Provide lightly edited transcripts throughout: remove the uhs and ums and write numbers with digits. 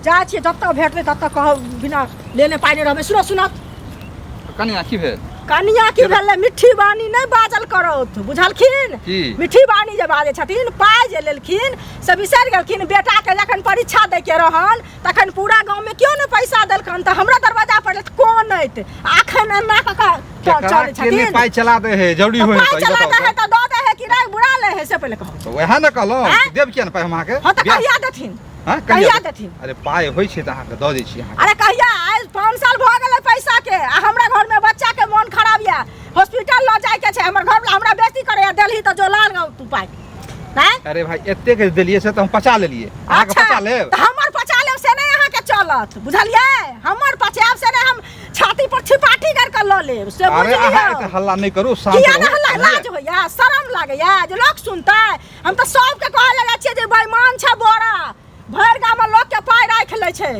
जा छियै जतऽ भेटतै ततऽ कहब बिना लेने पाइने रहबै। सुनो सुनत कनिया की भेल? कनिया की भेलै मिठी बानी नहीं बाजल करत बुझलखिन। मिठी बानी जे बाजै छथिन पाइ जे लेलखिन से बिसरि गेलखिन। बेटा के जखन परीक्षा दै के रहन तखन पूरा गांव में क्यों ने पैसा देलखन त हमरा दरवाजा पर कोन ऐत अखन एना चलै छथिन। पाइ चला दे है जरूरी होय पाइ चला दे है त दऽ दे है कि नहीं बुरा ले है से पहिले कहू। तो वह न कहलो देब किया न पाइ हम आके? हां त कहिया देथिन? हां कहिया देथिन? अरे पाइ होय छै त अहाँ के दऽ दै छी अहाँ। अरे कहिया आइ 5 साल भ गेलै पैसा के आ हमरा घर में बच्चा के मन खराब या हॉस्पिटल ल जाय के छै। हमर घर वाला हमरा बेइज्जती करे या देलही त जो लाल गाँव तू पाइ नहीं। अरे भाई एते के देलिए से त हम पचा लेलिए अहाँ के पचा लेब त हमर पचा लेब से नहीं अहाँ के चलत बुझलिए। हमर पचाब से नहीं हम छाती पर छिपाटी कर के ल लेब से बुझलिए। अरे अहाँ हल्ला नहीं करू शांत किया रहू। ना हल्ला लाज होया शरम लागैया जे लोग सुनतै। हम त सब के कहै लगा छियै जे बेईमान छ बोरा भर गाम में लोग के पाइ राख ले छै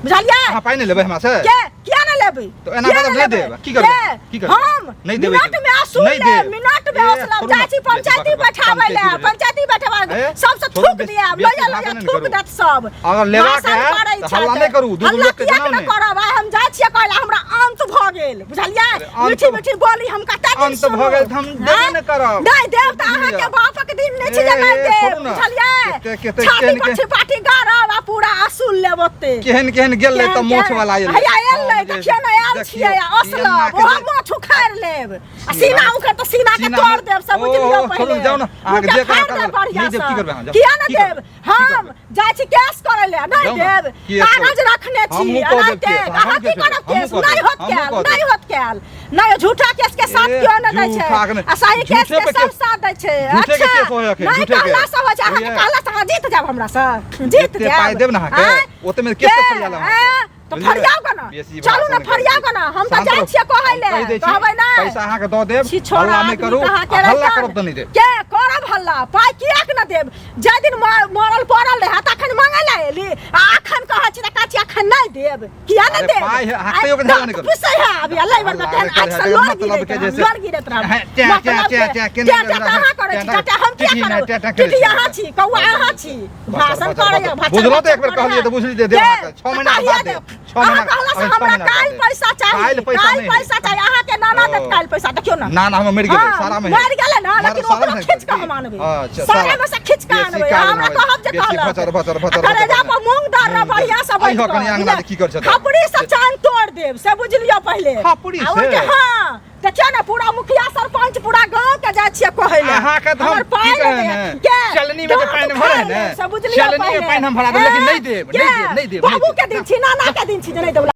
बुझलिए। अहाँ पाइ नहीं लेबै हमरा से? के किया नहीं लेबै? तो एना मतलब नहीं देब की करबै? की करबै? हम नहीं देबै मिनट में आसूल ले मिनट में असलम जाची पंचायती बैठाबै ले पंचायती बैठाबै सब से थूक दिया लया थूक देत सब। अगर लेवा के है त हल्ला नहीं करू दू लोग के जनाओ नहीं करब। हम जाय छियै कहला हमरा अंत भ गेल बुझलिए। मीठी मीठी बोली हम कते दिन अंत भ गेल हम देबे नहीं करब। नहीं देब त अहाँ के बाप के दिन नहीं छै जे नहीं देब बुझलिए। छाती पर छिपाटी गारब आ पूरा आसूल लेबते केहन केहन गेल त मोछ वाला आइल। हैया एलै देखियो न आयल छियै असलम ओह मोछ उखाड़ लेब आ सीना उखड़ त सीना के तोड़ देब सब बुझलियो पहिले। जाओ ना अहाँ के जे करा नहीं देब की करबै हम? किया न देब? हम जाय छी केस करे ले नहीं देब कागज रखने छी नहीं देब। अहाँ की करब केस? नहीं होत कैल नहीं होत कैल नहीं झूठा केस के साथ क्यों न दै छै आ सही केस के सब साथ दै छै। अच्छा नहीं कहला सब छै अहाँ के कहला से जीत जाब हमरा से जीत जाब पाइ देब ना अहाँ के ओते में केस फरियाला तो फरियाओ का ना चलू ना फरियाओ का ना हम त जाय छियै कहै ले कहबै ना पैसा अहाँ के दऽ देब हल्ला नहीं करू हल्ला करब त नहीं देब। के करब हल्ला पाइ किया के न देब? जे दिन मरल पड़ल रहे तखन मांगे ले एली आ अखन कहै छी त काची अखन नहीं देब किया न देब? पाइ हकैयो के हल्ला नहीं करू पिसै है अभी अल्लाह वर में तेन आज से लोर गिरत रह कहाँ करे छी टाटा हम किया करब? टिटी यहाँ छी कौआ यहाँ छी भाषण करे भाषण बुझलो त एक बेर कहलिए त बुझली दे देब 6 महीना बाद देब 6 महीना हमरा काल पैसा चाहिए काल पैसा चाहिए अहाँ के नाना देत काल पैसा देखियो ना ना हम मर गेलै सारा में मर गेलै ना लेकिन ओकरा खींच के हम आनबै सारा में से खींच के आनबै हमरा कहब जे कहलक अरे जा पर मूंग दाल रे बढ़िया से बैठ कनी अंगना की कर छथि खपड़ी से चांद तोड़ देब से बुझलियो पहले खपड़ी से हां देखियो ना पूरा मुखिया सरपंच पूरा गांव के जा छियै कहै ले अहाँ के हम की कहै चलनी में पाइन भरे ने चलनी में पाइन हम भरा देब लेकिन नहीं देब बाबू के दिन छी नाना के दिन छी जे नहीं देब।